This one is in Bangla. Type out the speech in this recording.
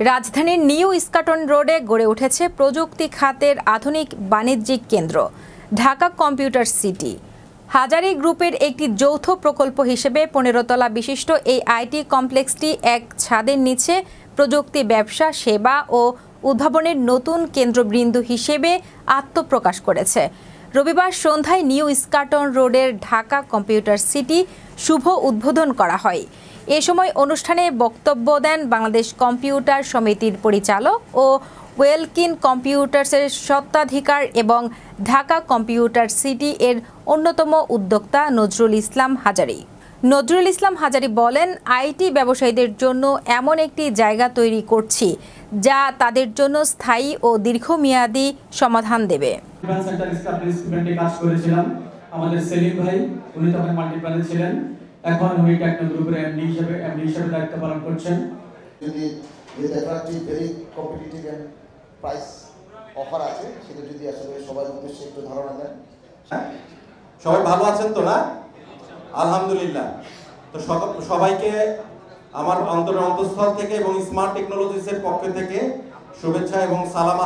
রাজধানীর নিউ ইস্কাটন রোডে গড়ে উঠেছে প্রযুক্তি খাতের আধুনিক বাণিজ্যিক কেন্দ্র ঢাকা কম্পিউটার সিটি। হাজারী গ্রুপের একটি যৌথ প্রকল্প হিসেবে 15 তলা বিশিষ্ট এই আইটি কমপ্লেক্সটি এক ছাদের নিচে প্রযুক্তি ব্যবসা, সেবা ও উদ্ভাবনের নতুন কেন্দ্রবিন্দু হিসেবে আত্মপ্রকাশ করেছে। রবিবার সন্ধ্যায় নিউ ইস্কাটন রোডের ঢাকা কম্পিউটার সিটি শুভ উদ্বোধন করা হয়। এ সময় অনুষ্ঠানে বক্তব্য দেন বাংলাদেশ কম্পিউটার সমিতির পরিচালক ও ওয়েলকিন কম্পিউটার্সের স্বত্বাধিকার এবং ঢাকা কম্পিউটার সিটি এর অন্যতম উদ্যোক্তা নজরুল ইসলাম হাজারী। নজরুল ইসলাম হাজারী বলেন, আইটি ব্যবসায়ীদের জন্য এমন একটি জায়গা তৈরি করছি যা তাদের জন্য স্থায়ী ও দীর্ঘমেয়াদী সমাধান দেবে। আমাদের সেলিম ভাই, উনি তখন মাল্টিপ্ল্যানে ছিলেন, এখন উনি টেকনো গ্রুপের এমডি হিসেবে দায়িত্ব পালন করছেন। যদি very competitive and price offer আছে, সেটা যদি আসলে সবার উদ্দেশ্যে একটু ধারণা দেন। সবাই ভালো আছেন তো না? আলহামদুলিল্লাহ। তো সবাইকে আমার অন্তরের অন্তঃস্থল থেকে এবং স্মার্ট টেকনোলজিসের পক্ষ থেকে শুভেচ্ছা এবং সালাম।